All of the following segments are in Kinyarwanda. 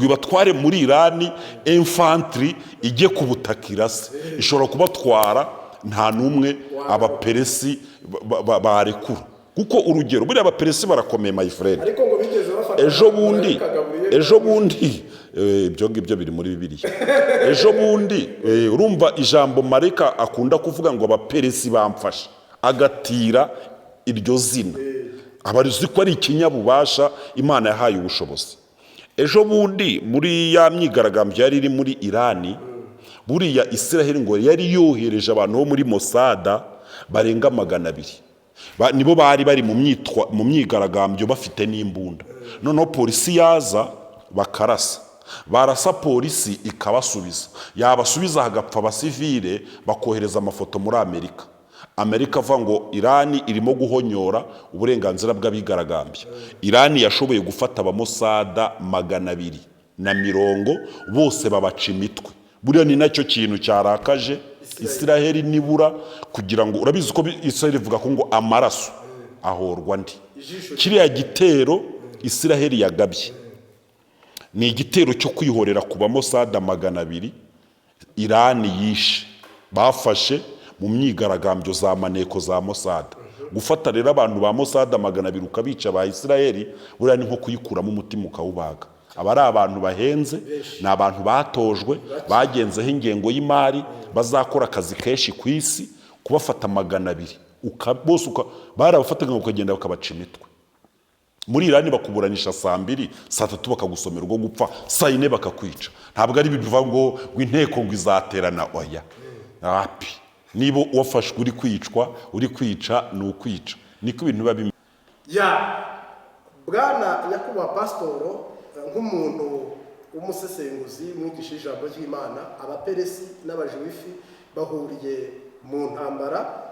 ngo ibatware muri Irani infantry ijye kubutakira se ishobora kubatwara nta numwe abaperesi barekura kuko urugero buri abaperesi barakomeye my friend ariko ngo bigeze bafata ejo bundi ibyo ngibyo biri muri Bibiliya ejo bundi urumva ijambo Mareka akunda kuvuga ngo abaperesi bamfasha agatira iryo zina abarizi ko ari ikinyabubasha Imana yahaye ubushobozi ejo bundi muri ya myigaragambyo yari iri muri Irani buriya Israel ngo yari yohereje abantu bo muri Mossad barenga 200 nibo bari mu myigaragambyo bafite n'imbunda noneho polisi yaza bakarasa barasa polisi ikabasubiza yabasubiza hagapfa abasivile bakohereza amafoto muri Amerika avuga ngo Irani irimo guhonyora uburenganzira bw'abigaragambya Irani yashoboye gufata abamosada 250 bose babaca imitwe buriya ni nacyo kintu cyarakaje Israel nibura kugira ngo urabizi ko Israel ivuga ko ngo amaraso ahorwa ndi kiriya gitero Israel yagabye ni igitero cyo kwihorera ku bamosada 200 Irani yishe bafashe mu myigaragambyo za maneko za Mossad gufata rero abantu ba Mossad 200 ukabica ba Israel buriya ni nko kuyikuramo umutima ukawubaga aba ari abantu bahenze ni abantu batojwe bagenzeho ingengo y'imari bazakora akazi kenshi ku isi kubafata 200 bose barabafataga ukagenda bakabaca imitwe muri Irani bakuburanisha saa 2 saa 3 bakagusomera ubwo gupfa saa 4 bakakwica ntabwo ari bivuga ngo inteko ngo izaterana oya api nibo wafashwe uri kwica ni ukwica niko ibintu biba ya bwana Nyakubahwa Pasitoro nk'umuntu w'umusesenguzi mwigisha ijambo ry'Imana abaperesi n'abajuifi bahuriye mu ntambara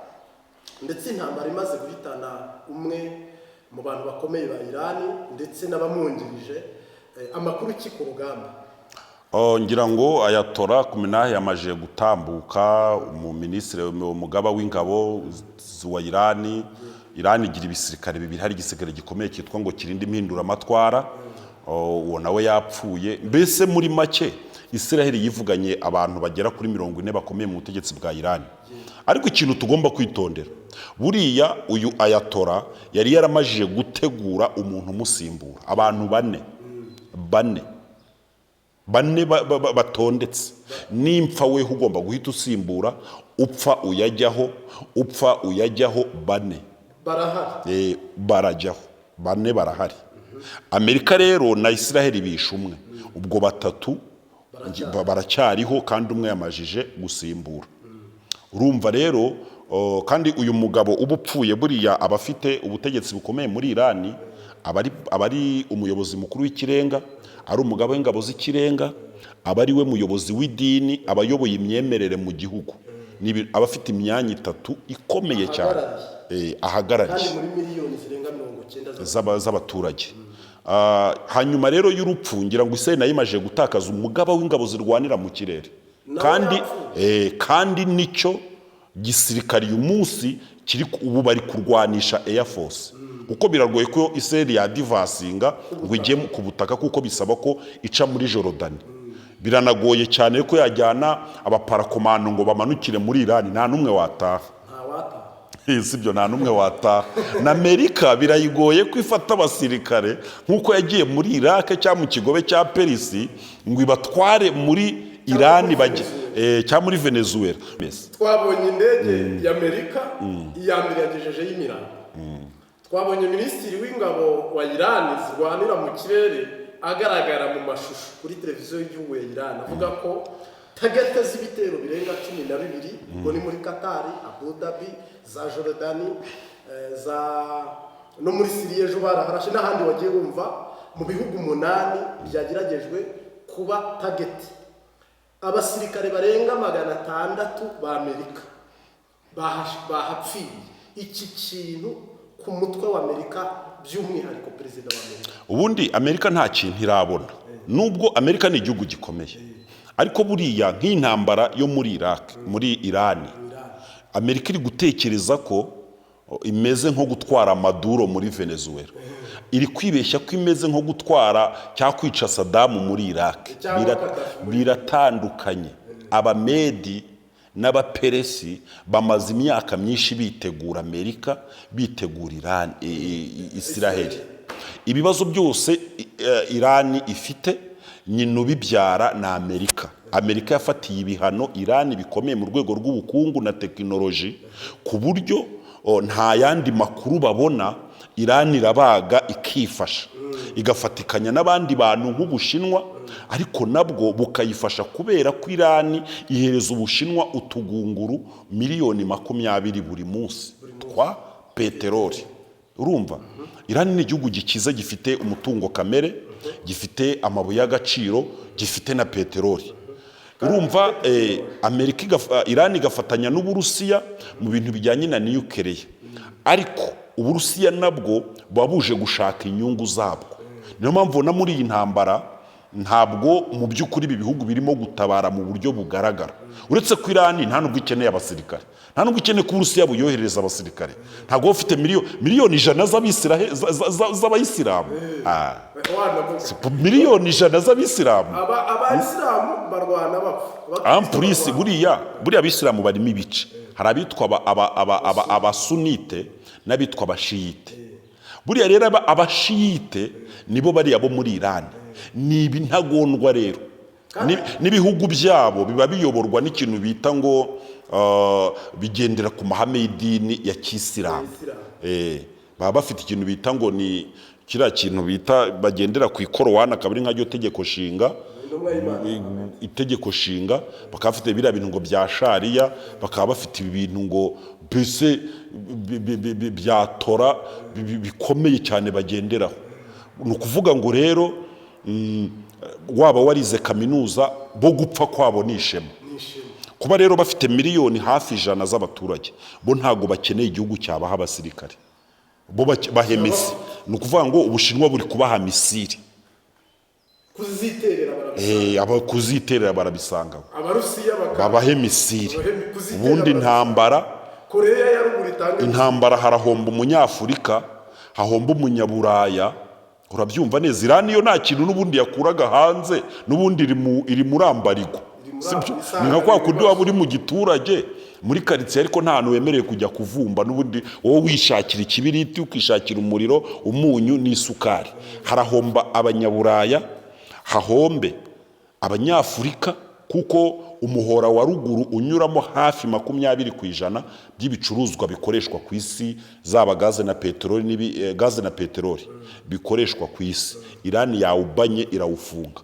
ndetse intambara imaze guhitana umwe mu bantu bakomeye ba Irani ndetse n'abamwungirije amakuru ki ku rugamba ngira ngo Ayatora Khamenei yamaje gutambuka mu ministre umugaba w'ingabo wa Irani igira ibisirikare bibiri hari igisirikare gikomeye cyitwa ngo kirinde impinduramatwara uwo nawe yapfuye mbese muri make Israel yivuganye abantu bagera kuri 40 bakomeye mu butegetsi bwa Irani ariko ikintu tugomba kwitondera buriya uyu Ayatora yari yaramajije gutegura umuntu umusimbura abantu bane batondetse nimpfa we ugomba guhita usimbura upfa uyajyaho bane barajyaho bane barahari Amerika rero na Israel bishe umwe ubwo batatu baracyariho kandi umwe yamajije gusimbura urumva rero kandi uyu mugabo ubupfuye buriya abafite ubutegetsi bukomeye muri Irani abari umuyobozi mukuru w'ikirenga ari umugabo w'ingabo z'ikirenga abari we muyobozi w'idini abayoboye imyemerere mu gihugu abafite imyanya 3 ikomeye cyane ahagarariye muri miliyoni zirenga 90 z'abaturage hanyuma rero y'urupfu ngira ngo Israel nayimaje gutakaza umugaba w'ingabo zirwanira mu kirere kandi nicyo gisirikari uyu munsi kiri ubu bari kurwanisha Air Force kuko biragoye ko Israel yadivasinga ngo ijye ku butaka kuko bisaba ko ica muri Jordan biranagoye cyane ko yajyana abaparakomando ngo bamanukire muri Irani nta numwe wataha sibyo nta numwe wataha na Amerika birayigoye kwifata abasirikare nkuko yagiye muri Iraq cyangwa mu kigobe cya Perisi ngo ibatware muri Irani bajye cyangwa muri Venezuela twabonye indege y'Amerika iyambere yagejeje y'Imirano twabonye minisitiri w'ingabo wa Irani zirwanira mu kirere agaragara mu mashusho kuri televiziyo y'igihugu ya Irani avuga ko tagete z'ibitero birenga 12 ngo ni muri Qatar, Abu Dhabi, za Jordani, no muri Syria ejo baraharashe n'ahandi wagiye bumva mu bihugu 8 byageragejwe kuba tageti abasirikare barenga 600 ba Amerika bahapfiye iki kintu ku mutwe wa Amerika by'umwihariko perezida wa Amerika ubundi Amerika nta kintu irabona nubwo Amerika ni igihugu gikomeye ariko buriya nk'intambara yo muri Iraq muri Irani Amerika iri gutekereza ko imeze nko gutwara Maduro muri Venezuela, iri kwibeshya ko imeze nko gutwara cyangwa kwica Saddam muri Iraq. Biratandukanye. Abamedi n'abaperesi bamaze imyaka myinshi bitegura Amerika, bitegura Israel. Ibibazo byose Irani ifite nyina ubibyara na Amerika. Amerika yafatiye ibihano Irani bikomeye mu rwego rw'ubukungu na tekinoloji, ku buryo nta yandi makuru babona. Irani irabaga ikifasha, igafatikanya n'abandi bantu nk'Ubushinwa, ariko nabwo bukayifasha kubera ko Irani ihereza Ubushinwa utugunguru miliyoni 20 buri munsi twa peteroli. Urumva, Irani ni igihugu gikiza, gifite umutungo kamere, gifite amabuye y'agaciro, gifite na peteroli. Urumva, Irani igafatanya n'Uburusiya mu bintu bijyanye na nuclear, ariko Uburusiya nabwo babuje gushaka inyungu zabwo. Niyo mpamvu na muri iyi ntambara ntabwo mu by'ukuri ibi bihugu birimo gutabara mu buryo bugaragara. Uretse ko Irani nta nubwo ikeneye abasirikare, nta nubwo ikeneye ko Uburusiya buyohereza abasirikare, ntabwo bafite miliyoni 100 z'abayisilamu. Miliyoni 100 z'abisilamu. Abayisilamu barwana bapfa. Ampulisi buriya abisilamu barimo ibice. Hari abitwa abasunite n'abitwa abashiyite. Buriya rero abashiyite nibo bari abo muri Irani. Ni ibintagondwa rero. N'ibihugu byabo biba biyoborwa n'ikintu bita ngo bigendera ku mahame y'idini ya Kisilamu. Baba bafite ikintu bita ngo ni kiriya kintu bita bagendera ku ikorowani, akaba ari nk'iryo tegeko nshinga. Itegeko nshinga bakaba bafite biriya bintu ngo bya shariya, bakaba bafite ibintu ngo mbese bya Tora bikomeye cyane bagenderaho. Ni ukuvuga ngo rero waba warize kaminuza, bo gupfa kwabo ni ishema. Kuba rero bafite miliyoni hafi 100 z'abaturage, bo ntago bakeneye igihugu cyabaha abasirikare, bo bahemisi. Ni ukuvuga ngo Ubushinwa buri kubaha misiri, kuziterera barabisangaho, Abarusiya babahe misiri. Ubundi intambara harahomba Umunyafurika, hahomba Umunyaburaya. Urabyumva neza. Irani yo nta kintu n'ubundi yakuraga hanze, n'ubundi iri muri ambarigo. Ni nka kwa kundi waba uri mu giturage muri karitsiye, ariko nta hantu wemerewe kujya kuvumba, n'ubundi wowe wishakira ikibiriti, ukishakira umuriro, umunyu n'isukari. Harahomba Abanyaburaya, hahombe Abanyafurika, kuko umuhora wa ruguru unyuramo hafi 20% by'ibicuruzwa bikoreshwa ku isi, zaba gaze na peteroli bikoreshwa ku isi. Irani yawubanye irawufunga.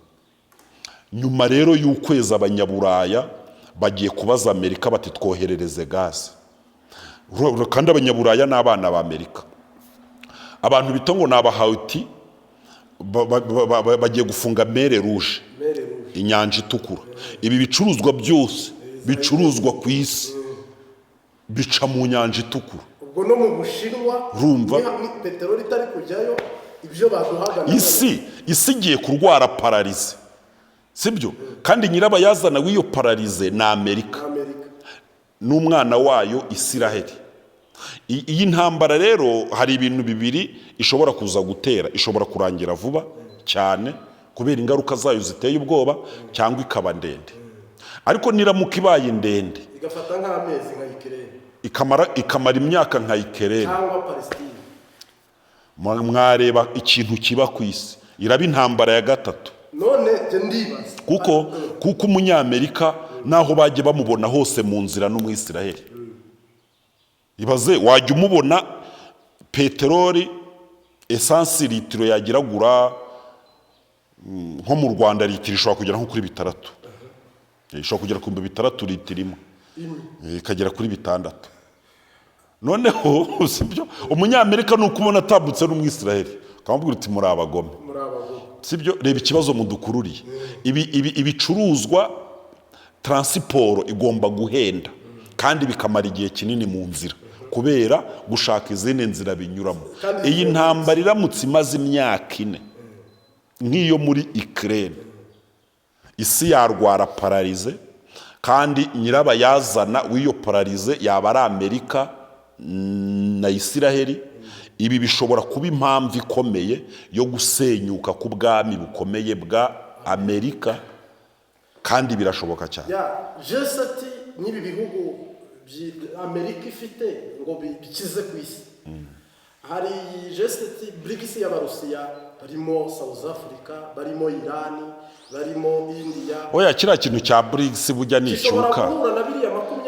Nyuma rero y'ukwezi Abanyaburaya bagiye kubaza Amerika bati twoherereze gaze, kandi Abanyaburaya n'abana ba Amerika. Abantu bita ngo n'abahauti bagiye gufunga Mer Rouge, inyanja itukura. Ibi bicuruzwa byose bicuruzwa ku isi bica mu nyanja itukura. Ubwo no mu Bushinwa rumva peteroli itari kujyayo, ibyo baduhaga isi igiye kurwara paralize, sibyo? Kandi nyirabayazana w'iyo paralize na Amerika n'umwana wayo Isiraheli. Iyi ntambara rero hari ibintu bibiri ishobora kuza gutera. Ishobora kurangira vuba cyane kubera ingaruka zayo ziteye ubwoba, cyangwa ikaba ndende. Ariko niramuka ibaye ndende igafata nk'amezi nka Ukraine, ikamara imyaka nka Ukraine cyangwa Palestine, mwareba ikintu kiba ku isi. Iraba intambara ya gatatu. None je ndibaza kuko Umunyamerika naho bagiye bamubona hose mu nzira n'Umwisiraheli. Ibaze wajya umubona peteroli, esansi litiro yagiragura nko mu Rwanda litiro ishobora kugera nko kuri 6. Ishobora kugera ku 6 litiro imwe, ikagera kuri 6. Noneho sibyo Umunyamerika n'ukubona atabutse n'Umwisiraheli, akamubwira uti muri abagome. Sibyo? Reba ikibazo mudukururiye. Ibicuruzwa transiporo igomba guhenda, kandi bikamara igihe kinini mu nzira kubera gushaka izindi nzira binyuramo. Iyi ntambara iramutse imaze imyaka 4 nk'iyo muri Ukraine, isi yarwara paralize, kandi nyirabayazana w'iyo paralize yaba ari Amerika na Isiraheli, ibi bishobora kuba impamvu ikomeye yo gusenyuka ku bwami bukomeye bwa Amerika, kandi birashoboka cyane. G7 n'ibi bihugu Amerika ifite ngo bikize ku isi, hari G7 BRICS y'Abarusiya, barimo South Africa, barimo Iran, barimo India. Oya, kiriya kintu cya BRICS bujya ni icyuka.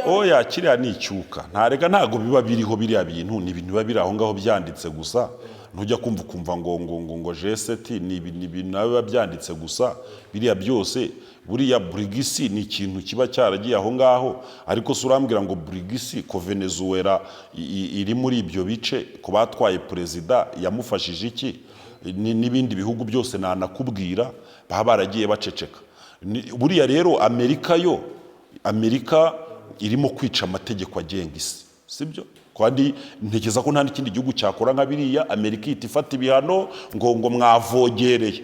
Oya, kiriya ni icyuka. Ntago biba biriho biriya bintu, ni ibintu biba biri aho ngaho byanditse gusa. Ntujya kumva ngo G7 ni ibintu nawe biba byanditse gusa. Biriya byose buriya BRICS ni ikintu kiba cyaragiye aho ngaho, ariko se urambwira ngo BRICS ko Venezuela iri muri ibyo bice, ko batwaye perezida yamufashije iki? N'ibindi bihugu byose nanakubwira baba baragiye baceceka. Buriya rero Amerika irimo kwica amategeko agenga isi, sibyo? Kandi ntekereza ko nta n'ikindi gihugu cyakora nka biriya. Amerika ihita ifata ibihano ngo mwavogereye,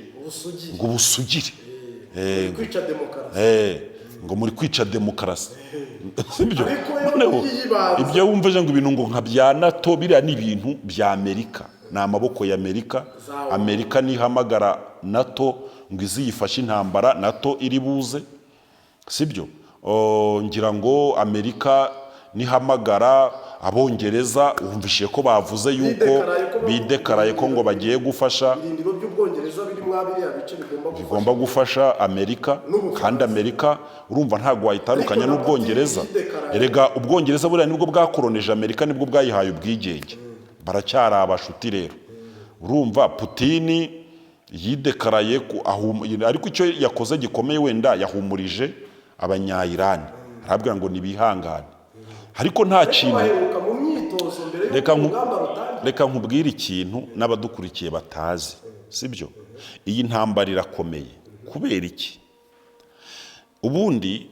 ngo ubusugire, ngo muri kwica demokarasi, sibyo? Ibyo wumvaje ngo ibintu ngo nka bya NATO, biriya ni ibintu bya Amerika, ni amaboko ya Amerika. Amerika nihamagara NATO ngo iziyifashe intambara, NATO iri buze, sibyo? Ngira ngo Amerika nihamagara Abongereza, wumvishiye ko bavuze yuko bidekaraye ko ngo bagiye gufasha, bigomba gufasha Amerika. Kandi Amerika urumva ntabwo wayitandukanya n'Ubwongereza. Erega Ubwongereza buriya nibwo bwakoroneje Amerika, nibwo bwayihaye ubwigenge. Baracyari abashuti rero. Urumva Putin yidekaraye ariko icyo yakoze gikomeye, wenda yahumurije abanya-Iran, arabwira ngo nibihangane. Ariko nta kintu, reka nkubwire ikintu n'abadukurikiye batazi, sibyo? Iyi ntambara irakomeye. Kubera iki? Ubundi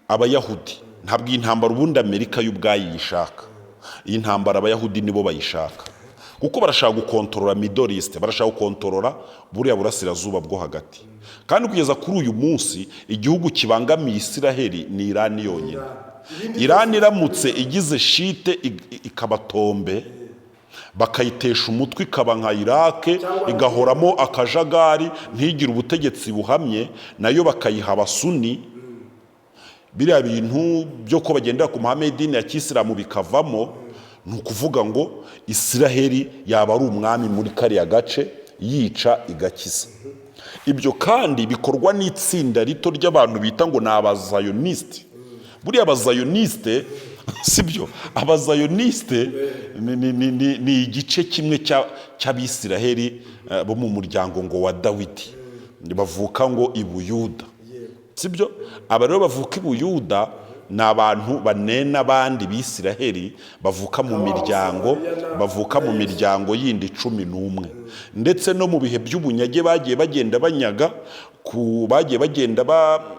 Abayahudi, ntabwo iyi ntambara ubundi Amerika y'ubwayo yishaka. Iyi ntambara Abayahudi nibo bayishaka, kuko barashaka gukontorora Middle East, barashaka gukontorora buriya burasirazuba bwo hagati. Kandi kugeza kuri uyu munsi igihugu kibangamiye Isiraheli ni Iran yonyine. Iran iramutse igize shite ikabatombe, bakayitesha umutwe ikaba nka Iraq, igahoramo akajagari, ntigire ubutegetsi buhamye, nayo bakayiha Abasuni, biriya bintu byo ko bagendera ku mahame y'idini ya Kisilamu bikavamo, ni ukuvuga ngo Isiraheli yaba ari umwami muri kariya gace, yica igakiza. Ibyo kandi bikorwa n'itsinda rito ry'abantu bita ngo ni Abazayoniste. Buriya Abazayoniste, sibyo? Abazayoniste ni igice kimwe cy'Abisiraheli bo mu muryango ngo wa Dawidi, bavuka ngo i Buyuda, sibyo? Aba rero bavuka i Buyuda ni abantu banena abandi Bisiraheli bavuka mu miryango yindi 11, ndetse no mu bihe by'ubunyage bagiye bagenda banyaga, bagiye bagenda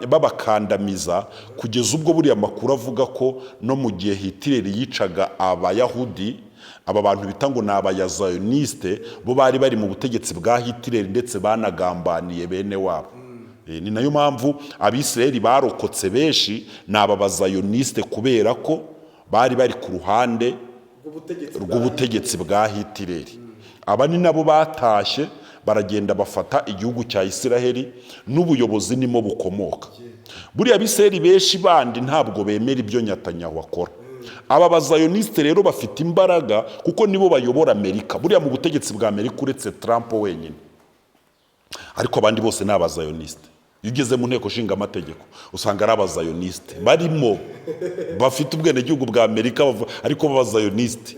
babakandamiza, kugeza ubwo buriya makuru avuga ko no mu gihe Hitler yicaga Abayahudi, aba bantu bita ngo ni Abayazayoniste, bo bari bari mu butegetsi bwa Hitler ndetse banagambaniye bene wabo. Ni nayo mpamvu Abisiraheli barokotse benshi ni Abazayoniste, kubera ko bari bari ku ruhande rw'ubutegetsi bwa Hitler. Aba ni nabo batashye baragenda bafata igihugu cya Isiraheli n'ubuyobozi nimo bukomoka. Buriya Abisiraheli benshi bandi ntabwo bemera ibyo Netanyahu akora. Aba Bazayoniste rero bafite imbaraga kuko nibo bayobora Amerika. Buriya mu butegetsi bwa Amerika uretse Trump wenyine, ariko abandi bose ni Abazayoniste. Yugeze mu nteko nshinga amategeko usanga ari Abazayoniste barimo, bafite ubwenegihugu bwa Amerika ariko b'Abazayoniste.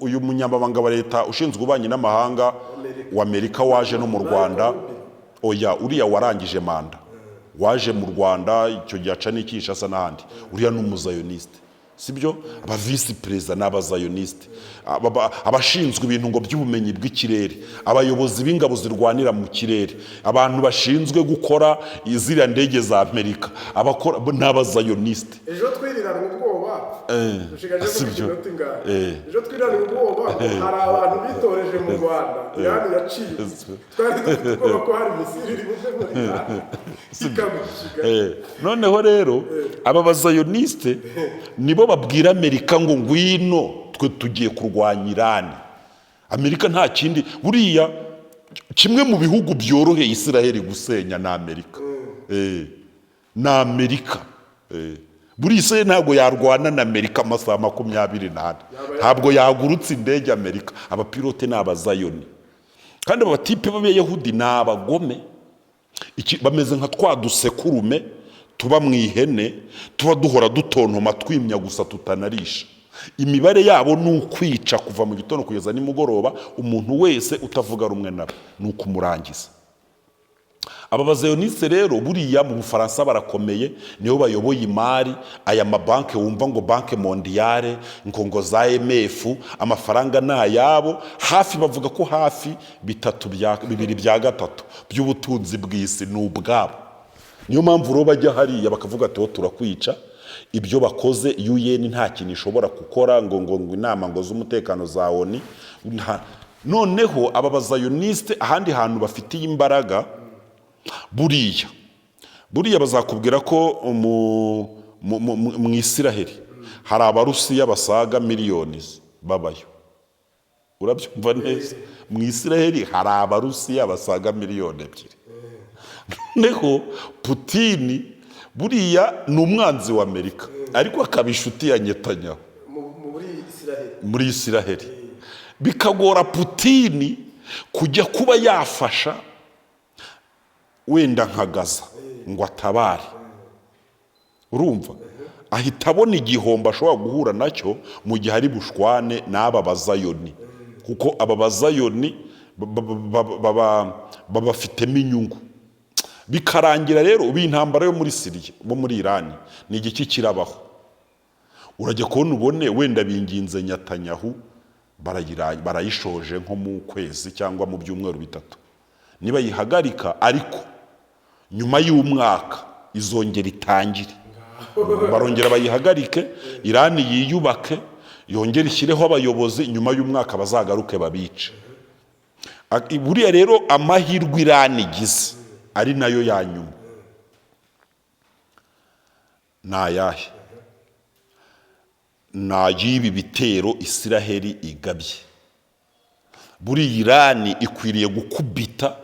Uyu munyamabanga wa leta ushinzwe ububanyi n'amahanga wa Amerika waje no mu Rwanda, oya uriya warangije manda, waje mu Rwanda icyo gihe aca n'Kinshasa n'ahandi, uriya ni umuzayoniste, sibyo? Aba vice president n'Abazayoniste, abashinzwe ibintu ngo by'ubumenyi bw'ikirere, abayobozi b'ingabo zirwanira mu kirere, abantu bashinzwe gukora iziriya ndege za Amerika, abakora n'Abazayoniste. Ejo twiriranwe ubwoba dushigaje mu minota ingahe ejo twirane ubwoba hari abantu bitoreje mu Rwanda Irani yaciye twari dufite ubwoba ko hari Misiri iri buve muri Irani ikamukiga noneho rero aba bazayoniste nibo babwira Amerika ngo ngwino twe tugiye kurwanya Irani. Amerika nta kindi buriya kimwe mu bihugu byoroheye Israel gusenya na Amerika. Na Amerika. Buriya Israel ntabwo yarwana na Amerika amasaha 24 ntabwo yagurutse indege Amerika. Abapilote ni abazayoni kandi aba batipe b'Abayahudi ni abagome bameze nka twa dusekurume tuba mu ihene tuba duhora dutontoma twimya gusa tutanarisha. Imibare yabo ni ukwica kuva mu gitondo kugeza nimugoroba umuntu wese utavuga rumwe nabo ni ukumurangiza. Aba bazayoniste rero buriya mu Bufaransa barakomeye niyo bayoboye imari aya mabanke wumva ngo banke mondiale ngo za IMF amafaranga na yabo hafi bavuga ko hafi bibiri bya gatatu by'ubutunzi bw'isi n'ubwabo. Niyo mpamvu ro bajya hariya bakavuga ati turakwica ibyo bakoze UN nta kintu ishobora gukora ngo inama ngo z'umutekano za ONU. Noneho aba bazayoniste ahandi hantu bafitiye imbaraga buriya bazakubwira ko mu Israel hari abarusiya basaga miliyoni babayo. Urabyumva neza? Mu Israel hari abarusiya basaga miliyoni 2. Noneho Putin buriya ni umwanzi wa Amerika ariko akaba inshuti ya Netanyahu muri Israel. Bikagora Putin kujya kuba yafasha wenda nka Gaza ngo atabare. Urumva ahita abona igihombo ashobora guhura nacyo mu gihe ari bushwane n'aba bazayoni kuko aba bazayoni babafitemo inyungu. Bikarangira rero intambara yo muri Syria bo muri Iran ni igiki kirabaho. Urajya kubona ubone wenda binginze Netanyahu barayishoje nko mu kwezi cyangwa mu byumweru 3 niba yihagarika ariko nyuma y'umwaka izongera itangire barongera bayihagarike Iran yiyubake yongera ishyireho abayobozi nyuma y'umwaka bazagaruke babice. Buriya rero amahirwe Iran igize ari nayo ya nyuma nayahe nayibi bitero Israel igabye. Buriya Iran ikwiriye gukubita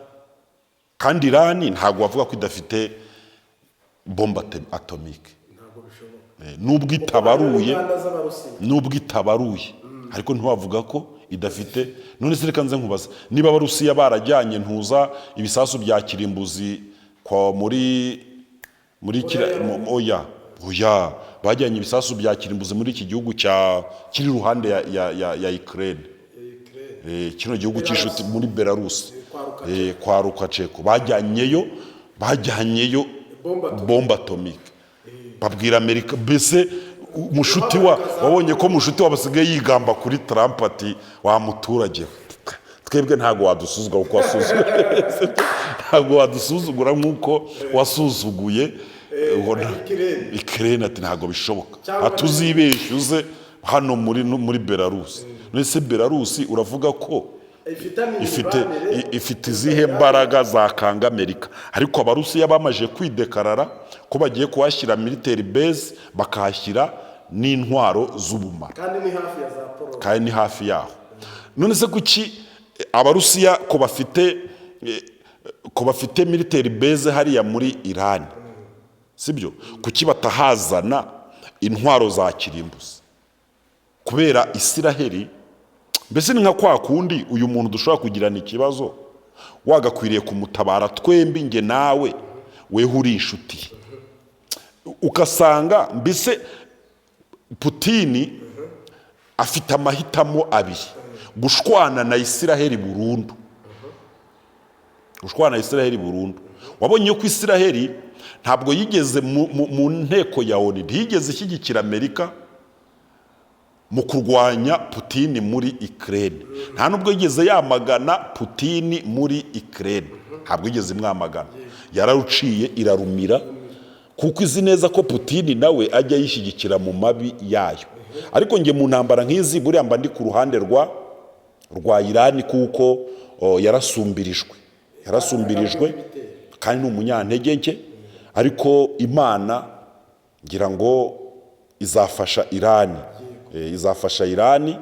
kandi Iran ntabwo bavuga ko idafite bomba atomique nubwo itabaruye ariko ntiwavuga ko idafite. None se reka nze nkubaza niba abarusiya barajyanye ntuza ibisasu bya kirimbuzi kwa muri oya bajyanye ibisasu bya kirimbuzi muri iki gihugu kiri ruhande ya Ukraine kino gihugu cy'ishuti muri Belarus kwa Lukashenko bajyanyeyo bomba atomique. Babwira Amerika bese mushuti wabonye ko mushuti wabasigaye yigamba kuri Trump ati wa muturage twebwe ntago wadusuzugura uko wasuzuguye ntago wadusuzugura nkuko wasuzuguye Ukraine ati ntago bishoboka atuzibeshyuze hano muri Belarus. Nese Belarus uravuga ko ifite izihe mbaraga zakanga Amerika ariko abarusiya bamaje kwidekarara ko bagiye kuhashyira military base bakahashyira n'intwaro z'ubumara kandi ni hafi yaho. None se kuki abarusiya ko bafite military base hariya muri Iran sibyo kuki batahazana intwaro za kirimbuzi kubera Israel? Mbese ni nka kwa kundi uyu muntu dushobora kugirana ikibazo wagakwiriye kumutabara twembi nge nawe weho uri inshuti ukasanga mbese Putin afite amahitamo abiri gushwana na Israel burundu. Wabonye ko Israel ntabwo yigeze mu nteko ya ONU ntiyigeze ishyigikira Amerika mu kurwanya Putin muri Ukraine. Nta nubwo yigeze yamagana Putin muri Ukraine ntabwo yigeze imwamagana yararuciye irarumira kuko izi neza ko Putin nawe ajya yishyigikira mu mabi yayo. Ariko nge mu ntambara nk'izi buriya mba ndi ku ruhande rwa Irani, kuko yarasumbirijwe kandi ni umunyantege nke, ariko Imana ngira ngo izafasha Irani